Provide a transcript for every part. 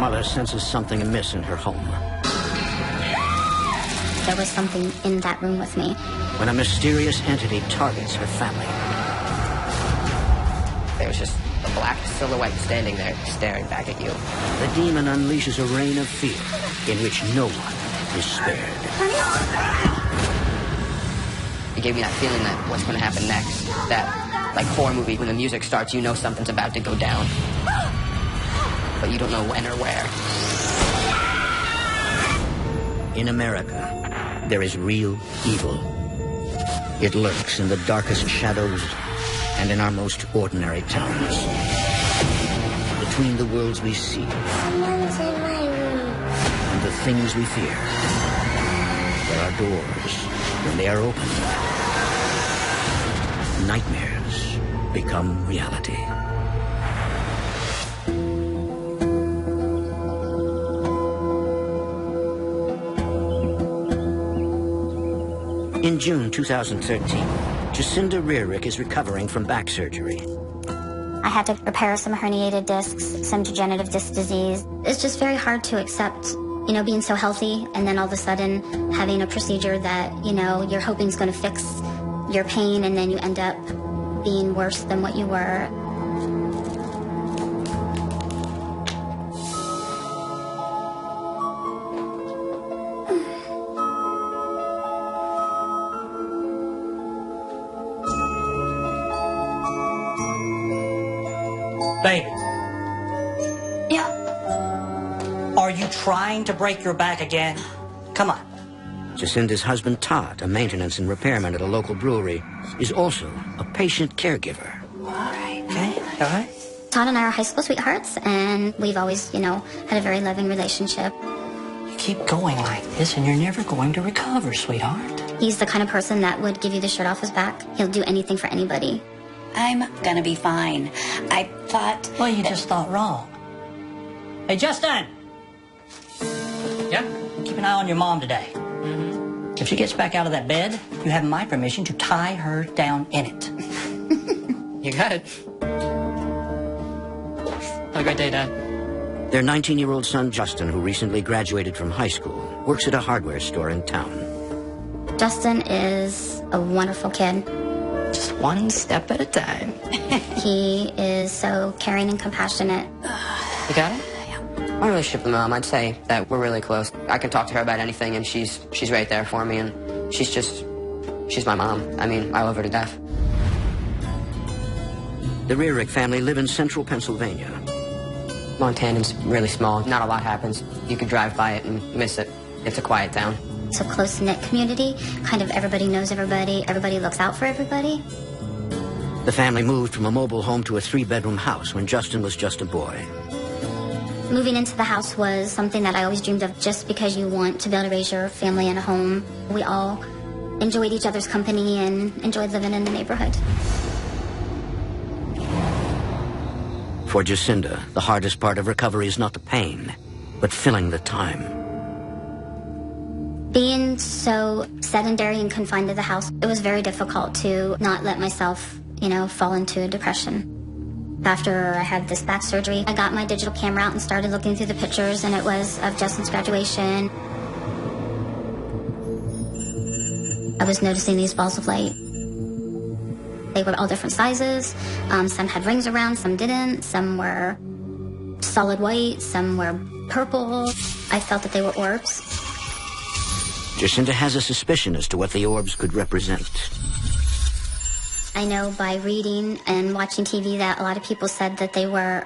mother senses something amiss in her home. There was something in that room with me. When a mysterious entity targets her family. There was just a black silhouette standing there, staring back at you. The demon unleashes a reign of fear in which no one is spared. It gave me that feeling that what's going to happen next, that like horror movie, when the music starts, you know something's about to go down. But you don't know when or where. In America, there is real evil. It lurks in the darkest shadows and in our most ordinary towns. Between the worlds we see and the things we fear, there are doors. When they are opened, nightmares become reality. In June 2013, Jacinda Rearick is recovering from back surgery. I had to repair some herniated discs, some degenerative disc disease. It's just very hard to accept, you know, being so healthy and then all of a sudden having a procedure that, you know, you're hoping is going to fix your pain and then you end up being worse than what you were. Baby. Yeah. Are you trying to break your back again? Come on. Jacinda's husband, Todd, a maintenance and repairman at a local brewery, is also a patient caregiver. All right. Okay, all right. Todd and I are high school sweethearts, and we've always, you know, had a very loving relationship. You keep going like this, and you're never going to recover, sweetheart. He's the kind of person that would give you the shirt off his back. He'll do anything for anybody. I'm gonna be fine. I thought... Well, you just thought wrong. Hey, Justin! Yeah? Keep an eye on your mom today. Mm-hmm. If she gets back out of that bed, you have my permission to tie her down in it. You got it. Have a great day, Dad. Their 19-year-old son, Justin, who recently graduated from high school, works at a hardware store in town. Justin is a wonderful kid. Just one step at a time. He is so caring and compassionate. You got it? My relationship with Mom, I'd say that we're really close. I can talk to her about anything, and she's right there for me, and she's my mom. I mean, I love her to death. The Rearick family live in central Pennsylvania. Montana's really small. Not a lot happens. You could drive by it and miss it. It's a quiet town. It's a close-knit community. Kind of everybody knows everybody. Everybody looks out for everybody. The family moved from a mobile home to a 3-bedroom house when Justin was just a boy. Moving into the house was something that I always dreamed of, just because you want to be able to raise your family in a home. We all enjoyed each other's company and enjoyed living in the neighborhood. For Jacinda, the hardest part of recovery is not the pain, but filling the time. Being so sedentary and confined to the house, it was very difficult to not let myself, you know, fall into a depression. After I had this back surgery, I got my digital camera out and started looking through the pictures, and it was of Justin's graduation. I was noticing these balls of light. They were all different sizes. Some had rings around, some didn't. Some were solid white, some were purple. I felt that they were orbs. Jacinda has a suspicion as to what the orbs could represent. I know by reading and watching TV that a lot of people said that they were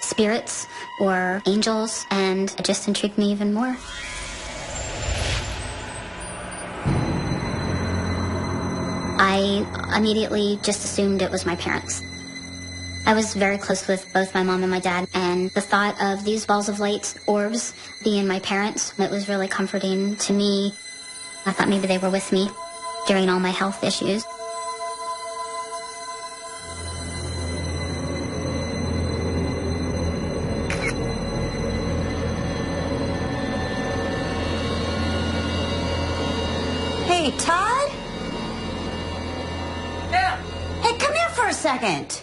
spirits or angels, and it just intrigued me even more. I immediately just assumed it was my parents. I was very close with both my mom and my dad, and the thought of these balls of light orbs being my parents, it was really comforting to me. I thought maybe they were with me during all my health issues. Hey, Todd? Yeah. Hey, come here for a second.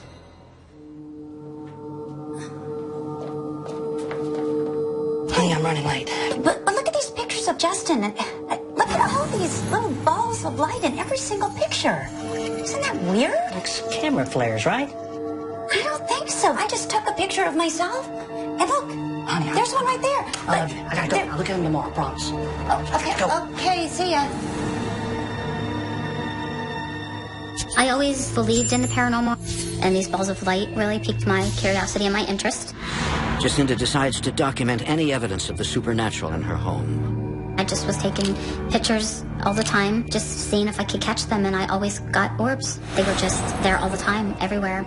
running late. But look at these pictures of Justin. And look at all these little balls of light in every single picture. Isn't that weird? It's camera flares, right? I don't think so. I just took a picture of myself. And look, Honey, there's one right there. I gotta go. I'll look at him tomorrow, I promise. Oh, okay, Go. okay, see ya. I always believed in the paranormal, and these balls of light really piqued my curiosity and my interest. Jacinda decides to document any evidence of the supernatural in her home. I just was taking pictures all the time, just seeing if I could catch them, and I always got orbs. They were just there all the time, everywhere.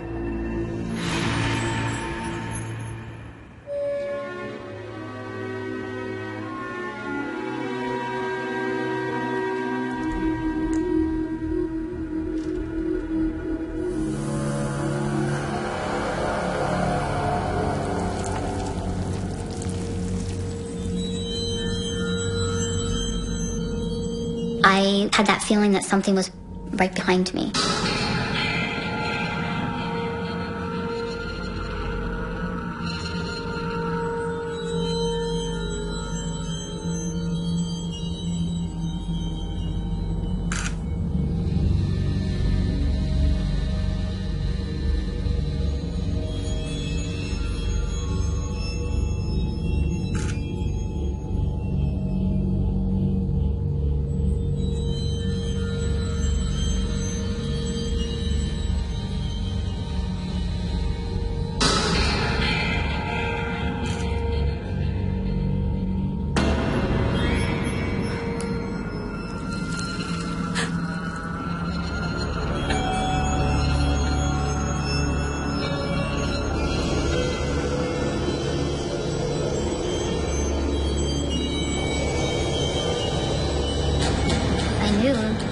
I had that feeling that something was right behind me.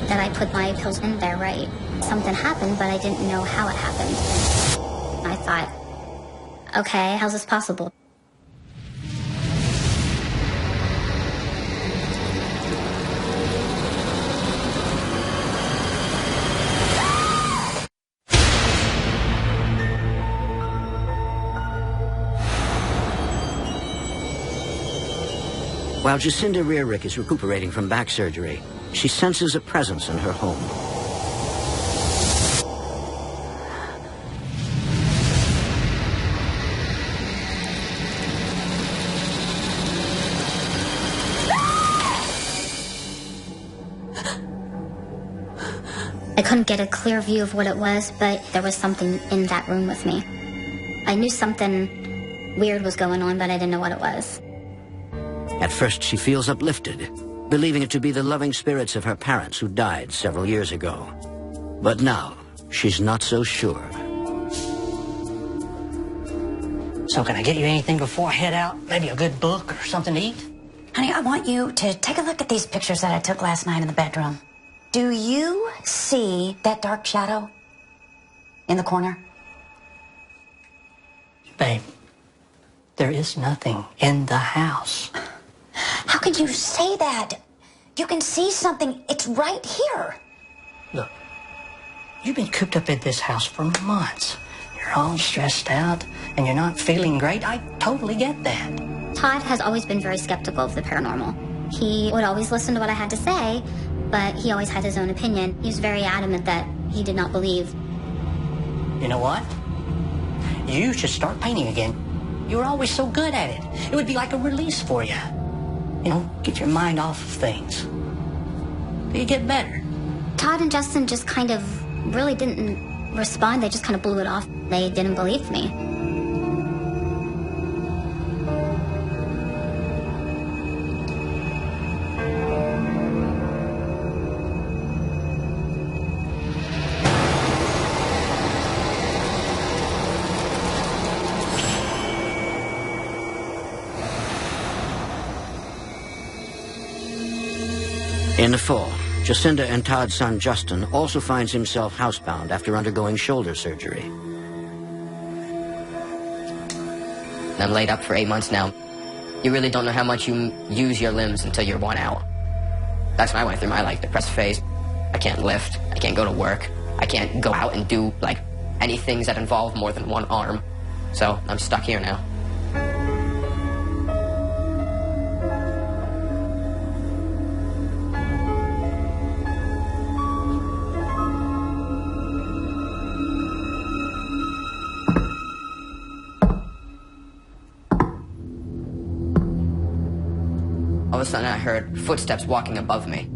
That I put my pills in there right. Something happened, but I didn't know how it happened. I thought, okay, how's this possible? While Jacinda Rearick is recuperating from back surgery, she senses a presence in her home. I couldn't get a clear view of what it was, but there was something in that room with me. I knew something weird was going on, but I didn't know what it was. At first, she feels uplifted, believing it to be the loving spirits of her parents who died several years ago. But now, she's not so sure. So can I get you anything before I head out? Maybe a good book or something to eat? Honey, I want you to take a look at these pictures that I took last night in the bedroom. Do you see that dark shadow in the corner? Babe, there is nothing in the house. How could you say that? You can see something. It's right here. Look, you've been cooped up in this house for months. You're all stressed out, and you're not feeling great. I totally get that. Todd has always been very skeptical of the paranormal. He would always listen to what I had to say, but he always had his own opinion. He was very adamant that he did not believe. You know what? You should start painting again. You were always so good at it. It would be like a release for you. You know, get your mind off of things. You get better. Todd and Justin just kind of really didn't respond. They just kind of blew it off. They didn't believe me. In the fall, Jacinda and Todd's son Justin also finds himself housebound after undergoing shoulder surgery. I'm laid up for 8 months now. You really don't know how much you use your limbs until you're 1 hour. That's what I went through my depressed phase. I can't lift. I can't go to work. I can't go out and do any things that involve more than 1 arm. So I'm stuck here now. of a sudden I heard footsteps walking above me.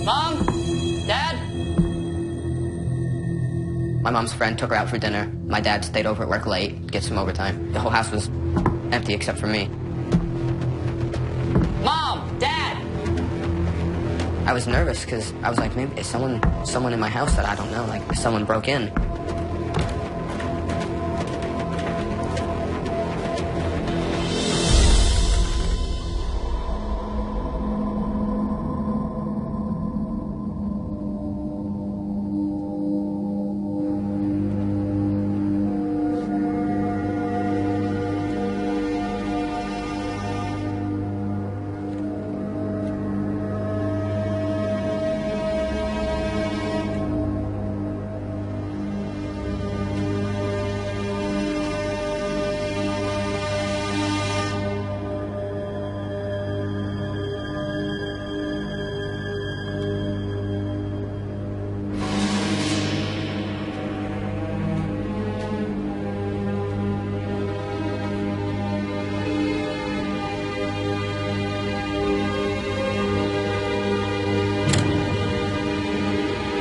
Mom? Dad? My mom's friend took her out for dinner. My dad stayed over at work late, get some overtime. The whole house was empty except for me. Mom! Dad! I was nervous because I was like, maybe it's someone in my house that I don't know, like someone broke in.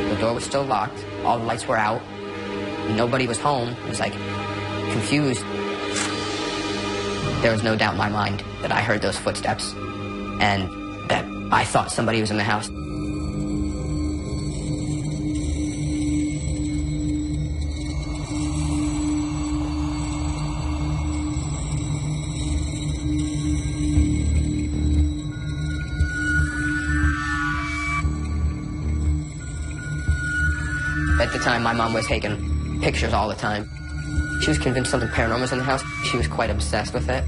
The door was still locked. All the lights were out. Nobody was home. I was like confused. There was no doubt in my mind that I heard those footsteps and that I thought somebody was in the house. At the time, my mom was taking pictures all the time. She was convinced something paranormal was in the house. She was quite obsessed with it.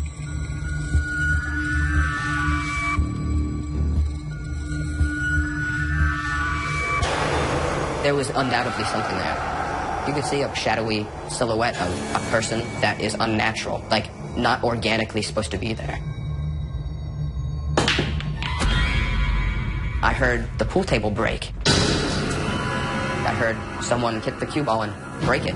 There was undoubtedly something there. You could see a shadowy silhouette of a person that is unnatural, like not organically supposed to be there. I heard the pool table break. I heard someone hit the cue ball and break it.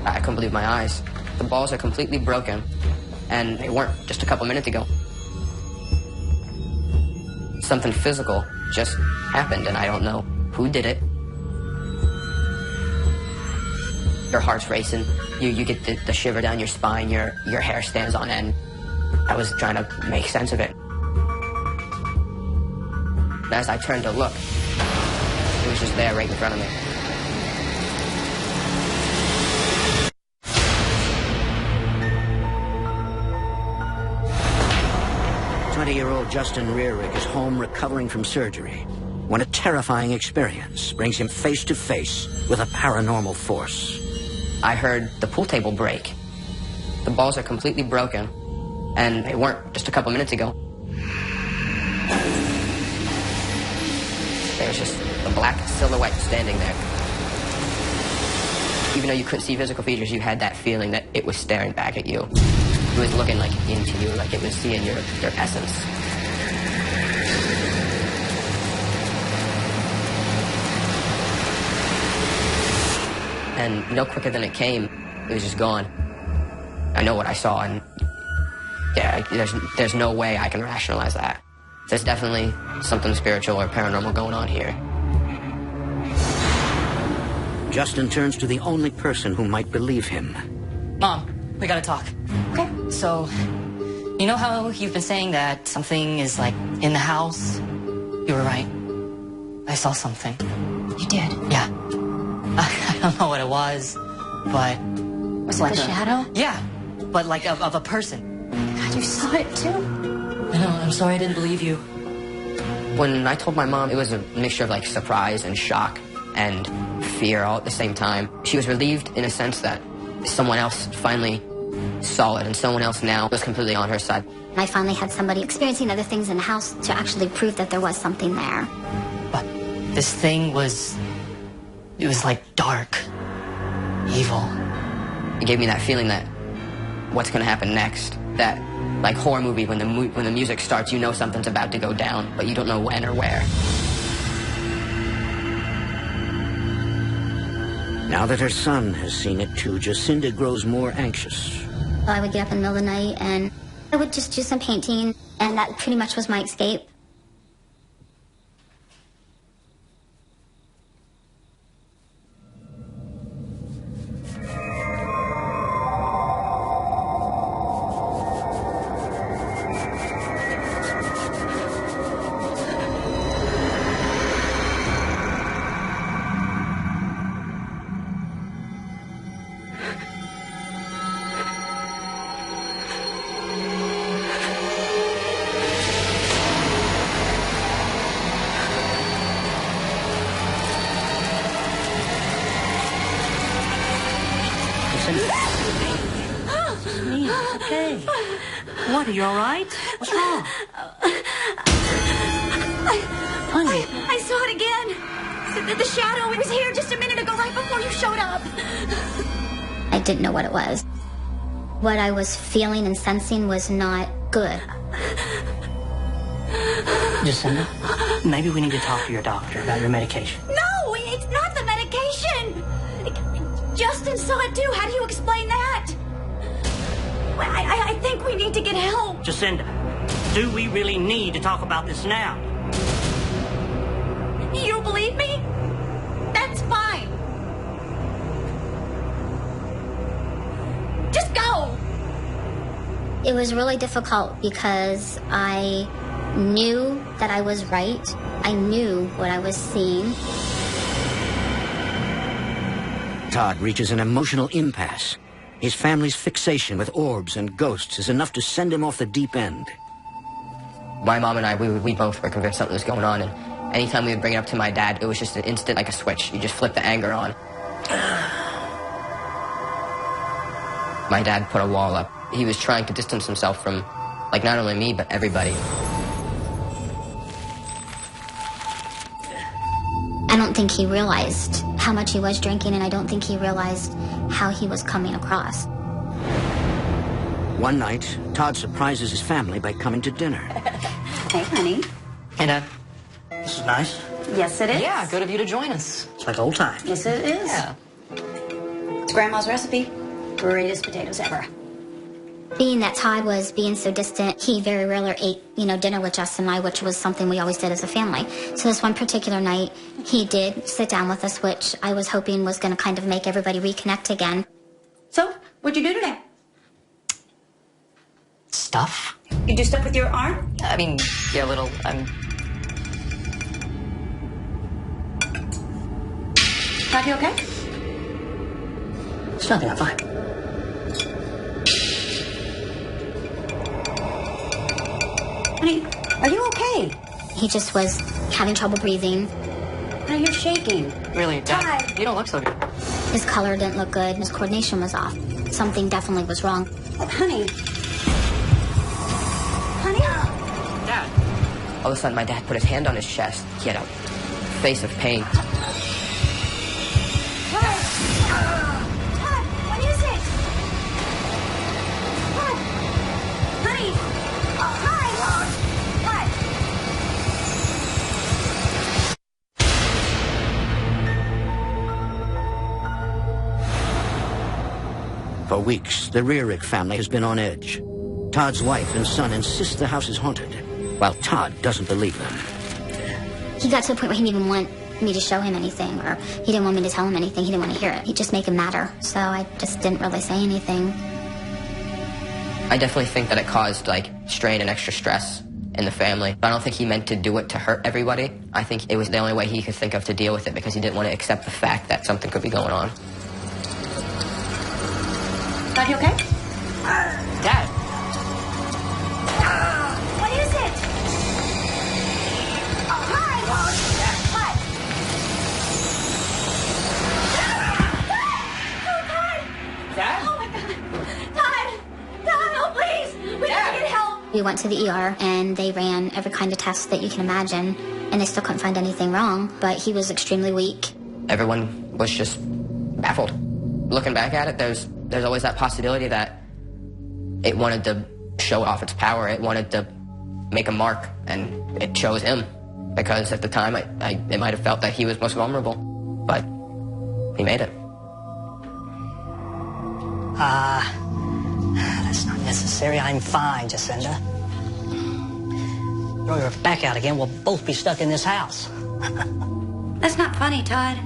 I couldn't believe my eyes. The balls are completely broken, and they weren't just a couple minutes ago. Something physical just happened, and I don't know who did it. Your heart's racing. You get the shiver down your spine. Your hair stands on end. I was trying to make sense of it. As I turned to look, it was just there right in front of me. Year-old Justin Rearick is home recovering from surgery when a terrifying experience brings him face to face with a paranormal force. I heard the pool table break. The balls are completely broken, and they weren't just a couple minutes ago. There was just a black silhouette standing there. Even though you couldn't see physical features, you had that feeling that it was staring back at you. It was looking like into you, like it was seeing your essence. And no quicker than it came, it was just gone. I know what I saw, and yeah, there's no way I can rationalize that. There's definitely something spiritual or paranormal going on here. Justin turns to the only person who might believe him. Mom, we gotta talk. Okay. So, you know how you've been saying that something is like in the house? You were right. I saw something. You did? Yeah. I don't know what it was, but it was like a shadow? Yeah, but like of a person. God, you saw it too? I know, I'm sorry I didn't believe you. When I told my mom, it was a mixture of like surprise and shock and fear all at the same time. She was relieved in a sense that someone else finally saw it, and someone else now was completely on her side. I finally had somebody experiencing other things in the house to actually prove that there was something there. But this thing was, it was like dark, evil. It gave me that feeling that what's going to happen next. That like horror movie when the music starts, you know something's about to go down, but you don't know when or where. Now that her son has seen it too, Jacinda grows more anxious. I would get up in the middle of the night and I would just do some painting, and that pretty much was my escape. Okay. What, are you all right? What's wrong? Honey. I saw it again. The shadow, it was here just a minute ago, right before you showed up. I didn't know what it was. What I was feeling and sensing was not good. Jacinda, maybe we need to talk to your doctor about your medication. No, it's not the medication. Justin saw it too. How do you explain that? I think we need to get help. Jacinda, do we really need to talk about this now? You don't believe me? That's fine. Just go. It was really difficult because I knew that I was right. I knew what I was seeing. Todd reaches an emotional impasse. His family's fixation with orbs and ghosts is enough to send him off the deep end. My mom and I, we both were convinced something was going on, and anytime we would bring it up to my dad, it was just an instant, like a switch. You just flip the anger on. My dad put a wall up. He was trying to distance himself from, like, not only me, but everybody. I don't think he realized how much he was drinking, and I don't think he realized how he was coming across. One night, Todd surprises his family by coming to dinner. Hey, honey. Hey, Dad. This is nice. Yes, it is. Yeah, good of you to join us. It's like old times. Yes, it is. Yeah. It's Grandma's recipe. Greatest potatoes ever. Being that Todd was being so distant, he very rarely ate, dinner with Justin and I, which was something we always did as a family. So this one particular night, he did sit down with us, which I was hoping was going to kind of make everybody reconnect again. So, what'd you do today? Stuff? You do stuff with your arm? I mean, yeah, a little, Todd, you okay? It's nothing, I'm fine. Honey, are you okay? He just was having trouble breathing. Honey, you're shaking. Really, Dad, Hi. you don't look so good. His color didn't look good. His coordination was off. Something definitely was wrong. Oh, honey. Honey? Dad. All of a sudden, my dad put his hand on his chest. He had a face of pain. Todd, what is it? Todd. Honey. Todd. For weeks, the Rearick family has been on edge. Todd's wife and son insist the house is haunted, while Todd doesn't believe them. He got to the point where he didn't even want me to show him anything, or he didn't want me to tell him anything. He didn't want to hear it. He'd just make him madder. So I just didn't really say anything. I definitely think that it caused, strain and extra stress in the family. But I don't think he meant to do it to hurt everybody. I think it was the only way he could think of to deal with it, because he didn't want to accept the fact that something could be going on. Todd, you okay? Dad. What is it? Todd! Todd! Dad? Oh, my God. Todd! Todd, no, please! We need to get help! We went to the ER, and they ran every kind of test that you can imagine, and they still couldn't find anything wrong, but he was extremely weak. Everyone was just baffled. Looking back at it, there's always that possibility that it wanted to show off its power. It wanted to make a mark, and it chose him, because at the time it might have felt that he was most vulnerable, but he made it. That's not necessary. I'm fine, Jacinda. Throw your back out again, we'll both be stuck in this house. That's not funny, Todd.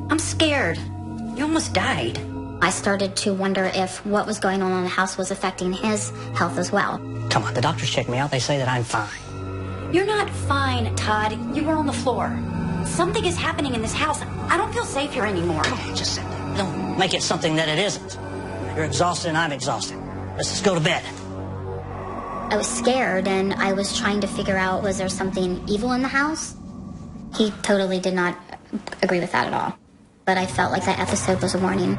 I'm scared. You almost died. I started to wonder if what was going on in the house was affecting his health as well. Come on, the doctors checked me out. They say that I'm fine. You're not fine, Todd. You were on the floor. Something is happening in this house. I don't feel safe here anymore. Come on, Jacinda. Don't make it something that it isn't. You're exhausted and I'm exhausted. Let's just go to bed. I was scared and I was trying to figure out, was there something evil in the house? He totally did not agree with that at all. But I felt like that episode was a warning.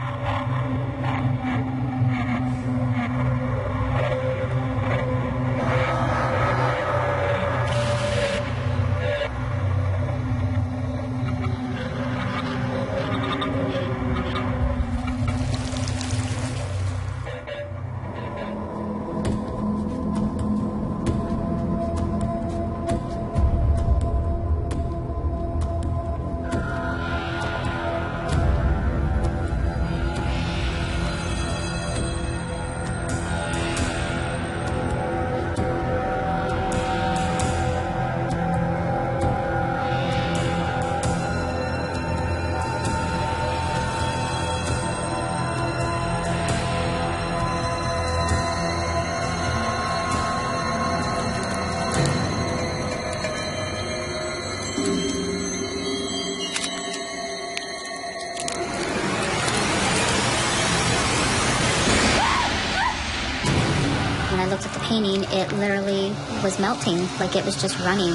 When I looked at the painting, it literally was melting, like it was just running.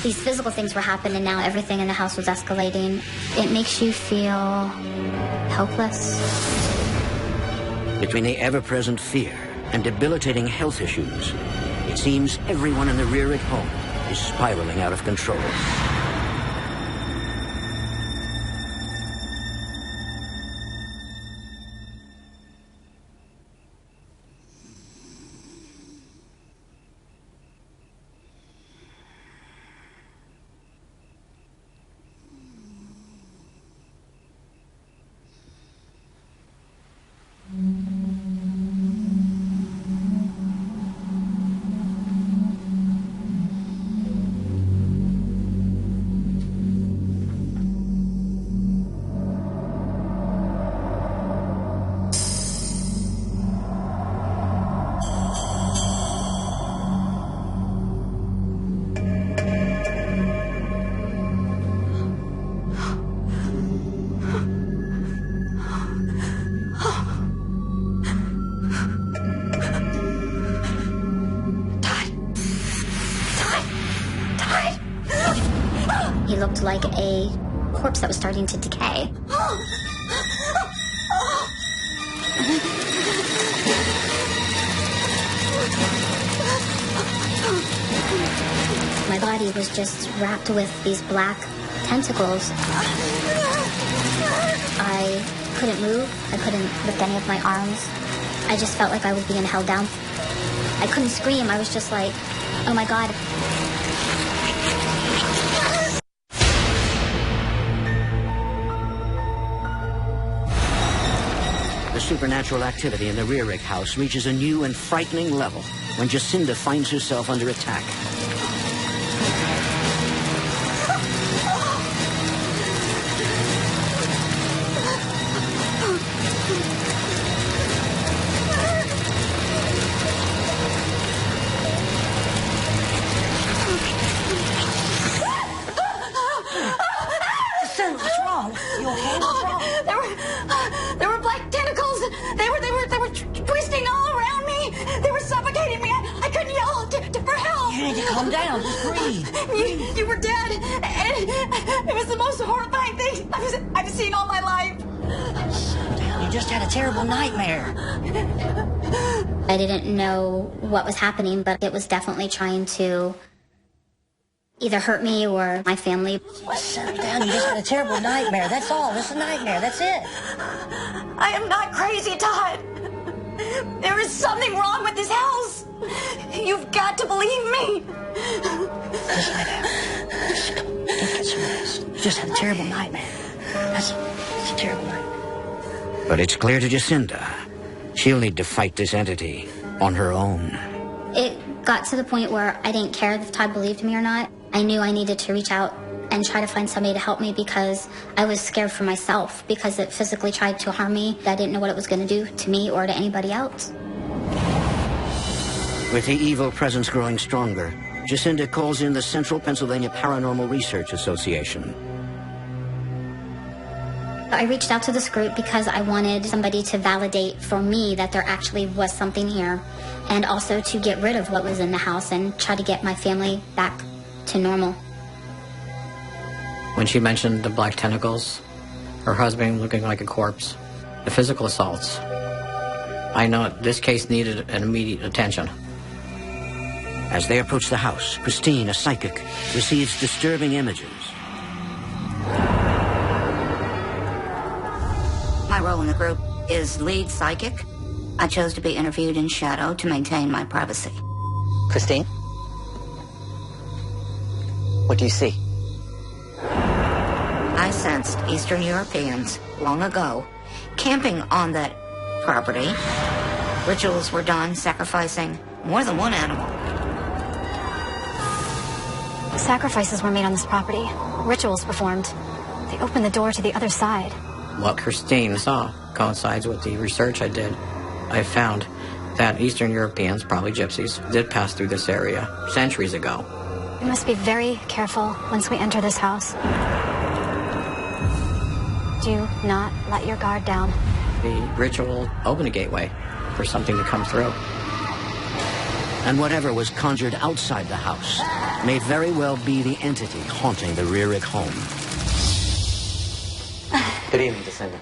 These physical things were happening now. Everything in the house was escalating. It makes you feel helpless. Between the ever-present fear and debilitating health issues, it seems everyone in the rear at home is spiraling out of control. He looked like a corpse that was starting to decay. My body was just wrapped with these black tentacles. I couldn't move. I couldn't lift any of my arms. I just felt like I was being held down. I couldn't scream. I was just like, oh my God. The supernatural activity in the Rearick house reaches a new and frightening level when Jacinda finds herself under attack. Jacinda, what's wrong? You okay? What's wrong? There were black tentacles. They were twisting all around me. They were suffocating me. I couldn't yell for help. You need to calm down. Just breathe. You were dead, and it was the most horrifying thing I've seen all my life. You just had a terrible nightmare. I didn't know what was happening, but it was definitely trying to either hurt me or my family. Settle down. You just had a terrible nightmare. That's all. It's a nightmare. That's it. I am not crazy, Todd. There is something wrong with this house. You've got to believe me. Just lie down. Just come. Get some rest. You just had a terrible night, man. It's a terrible night. But it's clear to Jacinda, she'll need to fight this entity on her own. It got to the point where I didn't care if Todd believed me or not. I knew I needed to reach out and try to find somebody to help me because I was scared for myself because it physically tried to harm me. I didn't know what it was going to do to me or to anybody else. With the evil presence growing stronger, Jacinda calls in the Central Pennsylvania Paranormal Research Association. I reached out to this group because I wanted somebody to validate for me that there actually was something here, and also to get rid of what was in the house and try to get my family back to normal. When she mentioned the black tentacles, her husband looking like a corpse, the physical assaults, I know this case needed an immediate attention. As they approach the house, Christine, a psychic, receives disturbing images. My role in the group is lead psychic. I chose to be interviewed in shadow to maintain my privacy. Christine? What do you see? I sensed Eastern Europeans long ago camping on that property. Rituals were done sacrificing more than one animal. Sacrifices were made on this property. Rituals performed. They opened the door to the other side. What Christine saw coincides with the research I did. I found that Eastern Europeans, probably gypsies, did pass through this area centuries ago. We must be very careful once we enter this house. Do not let your guard down. The ritual opened a gateway for something to come through. And whatever was conjured outside the house may very well be the entity haunting the Rearick home. Good evening, Jacinda.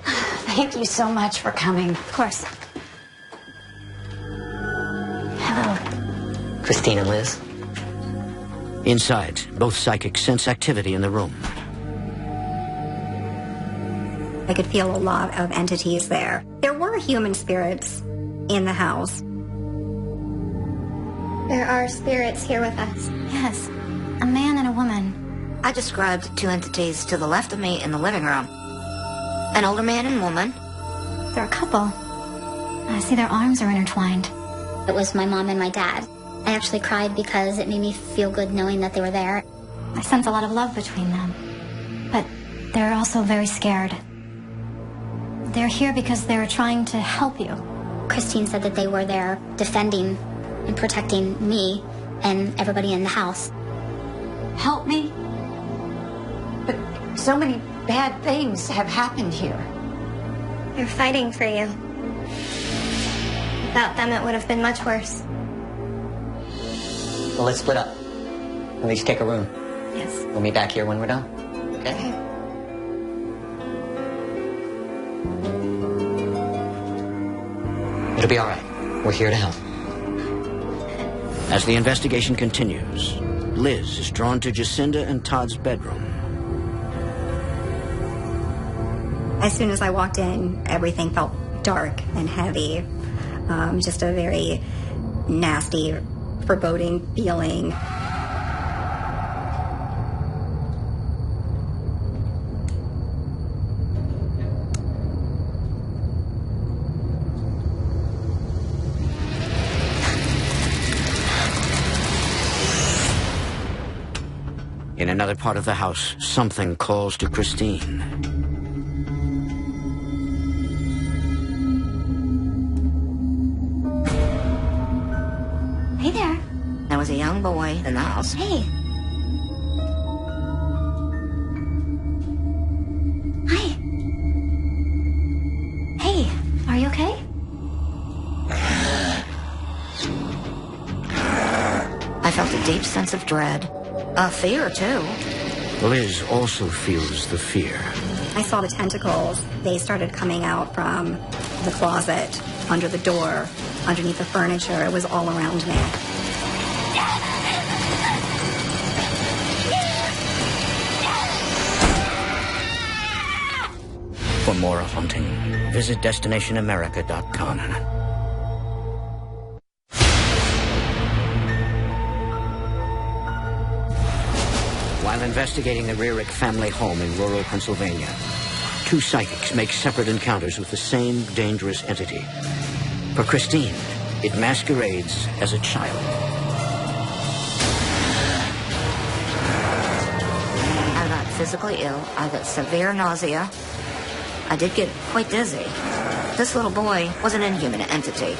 Thank you so much for coming. Of course. Hello. Christine and Liz. Inside, both psychics sense activity in the room. I could feel a lot of entities there. There were human spirits in the house. There are spirits here with us. Yes, a man and a woman. I described two entities to the left of me in the living room. An older man and woman. They're a couple. I see their arms are intertwined. It was my mom and my dad. I actually cried because it made me feel good knowing that they were there. I sense a lot of love between them. But they're also very scared. They're here because they're trying to help you. Christine said that they were there defending and protecting me and everybody in the house. Help me? But so many bad things have happened here. They're fighting for you. Without them, it would have been much worse. Well, let's split up. At least take a room. Yes. We'll meet back here when we're done. Okay? It'll be all right. We're here to help. As the investigation continues, Liz is drawn to Jacinda and Todd's bedroom. As soon as I walked in, everything felt dark and heavy. Just a very nasty, foreboding feeling. In another part of the house, something calls to Christine. Hey there. There was a young boy in the house. Hey. Hi. Hey, are you okay? I felt a deep sense of dread. Fear, too. Liz also feels the fear. I saw the tentacles. They started coming out from the closet, under the door, underneath the furniture. It was all around me. For more haunting, visit destinationamerica.com. While investigating the Rearick family home in rural Pennsylvania, two psychics make separate encounters with the same dangerous entity. For Christine, it masquerades as a child. I got physically ill. I got severe nausea. I did get quite dizzy. This little boy was an inhuman entity.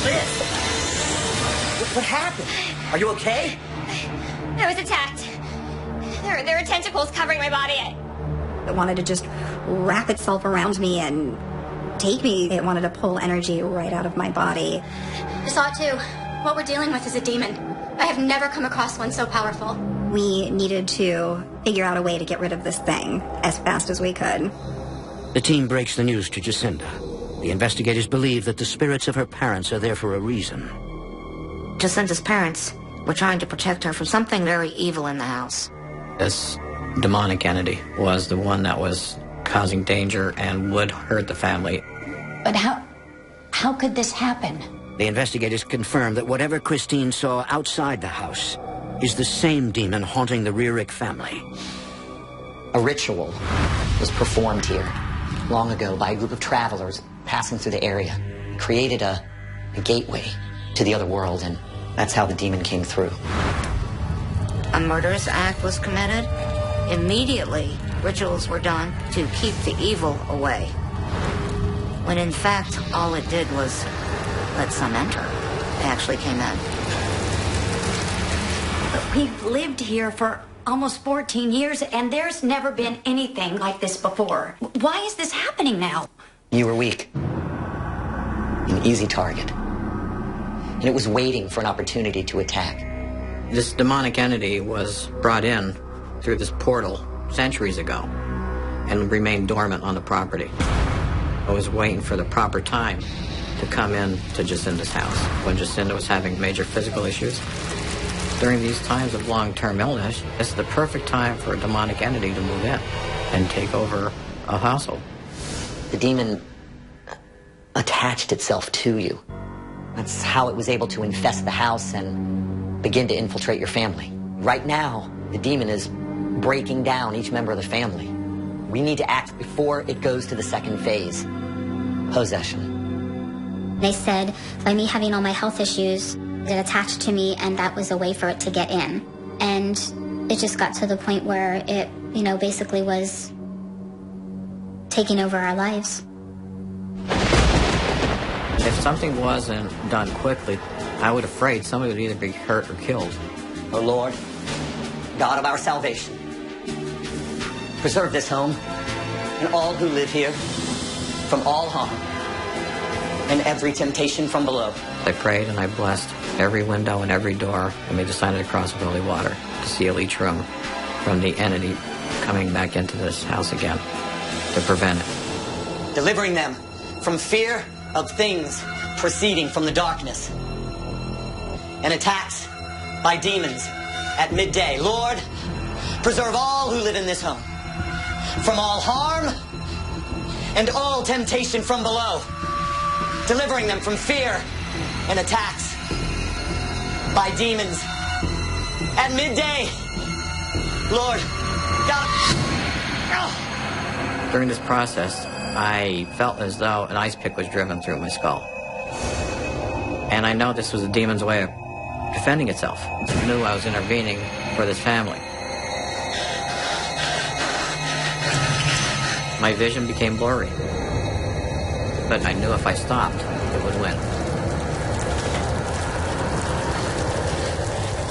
Liz! What happened? Are you okay? I was attacked. There were tentacles covering my body. It wanted to just wrap itself around me and take me. It wanted to pull energy right out of my body. I saw it too. What we're dealing with is a demon. I have never come across one so powerful. We needed to figure out a way to get rid of this thing as fast as we could. The team breaks the news to Jacinda. The investigators believe that the spirits of her parents are there for a reason. Jacinda's parents were trying to protect her from something very evil in the house. This demonic entity was the one that was causing danger and would hurt the family. But how could this happen? The investigators confirm that whatever Christine saw outside the house is the same demon haunting the Rearick family. A ritual was performed here long ago by a group of travelers passing through the area. It created a gateway to the other world, and that's how the demon came through. A murderous act was committed. Immediately, rituals were done to keep the evil away. When in fact, all it did was let some enter. They actually came in. We've lived here for almost 14 years, and there's never been anything like this before. Why is this happening now? You were weak. An easy target. And it was waiting for an opportunity to attack. This demonic entity was brought in through this portal centuries ago and remained dormant on the property. I was waiting for the proper time to come in to Jacinda's house when Jacinda was having major physical issues. During these times of long-term illness, this is the perfect time for a demonic entity to move in and take over a household. The demon attached itself to you. That's how it was able to infest the house and begin to infiltrate your family. Right now, the demon is breaking down each member of the family. We need to act before it goes to the second phase, possession. They said by me having all my health issues, it attached to me, and that was a way for it to get in. And it just got to the point where it, basically was taking over our lives. If something wasn't done quickly, I would afraid somebody would either be hurt or killed. O Lord, God of our salvation, preserve this home and all who live here from all harm and every temptation from below. I prayed and I blessed every window and every door, and made the sign of the cross with holy water to seal each room from the entity coming back into this house again, to prevent it. Delivering them from fear of things proceeding from the darkness and attacks by demons at midday. Lord, preserve all who live in this home from all harm and all temptation from below, delivering them from fear and attacks by demons at midday. Lord, God. During this process, I felt as though an ice pick was driven through my skull. And I know this was the demon's way of defending itself. I knew I was intervening for this family. My vision became blurry. But I knew if I stopped, it would win.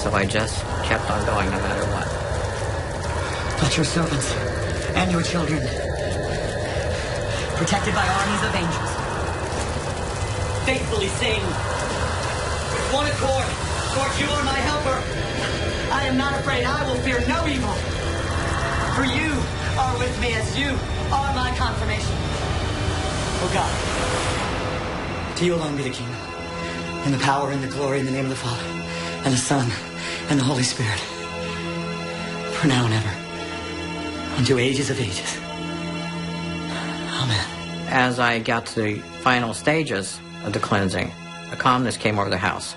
So I just kept on going no matter what. Let your servants and your children, protected by armies of angels, faithfully sing with one accord, Lord, you are my helper. I am not afraid. I will fear no evil. For you are with me, as you are my confirmation. Oh God, to you alone be the kingdom, and the power and the glory in the name of the Father, and the Son, and the Holy Spirit, for now and ever, unto ages of ages. Amen. As I got to the final stages of the cleansing, a calmness came over the house.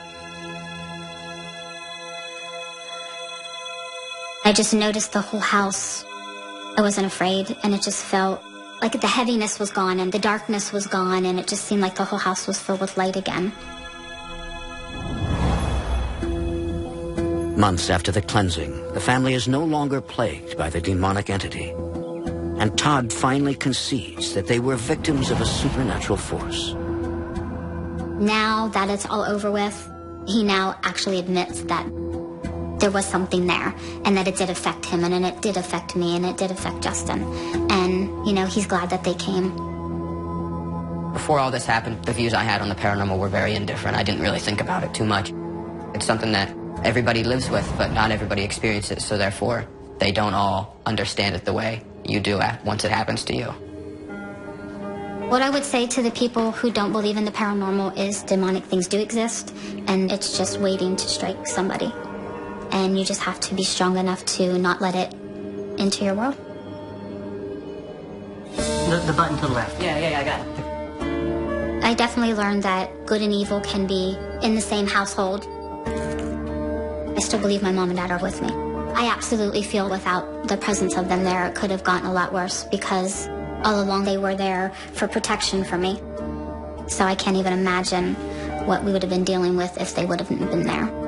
I just noticed the whole house. I wasn't afraid, and it just felt like the heaviness was gone and the darkness was gone, and it just seemed like the whole house was filled with light again. Months after the cleansing, the family is no longer plagued by the demonic entity, and Todd finally concedes that they were victims of a supernatural force. Now that it's all over with, he now actually admits that there was something there, and that it did affect him, and it did affect me, and it did affect Justin. And, you know, he's glad that they came. Before all this happened, the views I had on the paranormal were very indifferent. I didn't really think about it too much. It's something that everybody lives with, but not everybody experiences it, so therefore they don't all understand it the way you do once it happens to you. What I would say to the people who don't believe in the paranormal is demonic things do exist, and it's just waiting to strike somebody. And you just have to be strong enough to not let it into your world. The button to the left. Yeah, I got it. I definitely learned that good and evil can be in the same household. I still believe my mom and dad are with me. I absolutely feel without the presence of them there, it could have gotten a lot worse, because all along they were there for protection for me. So I can't even imagine what we would have been dealing with if they would have been there.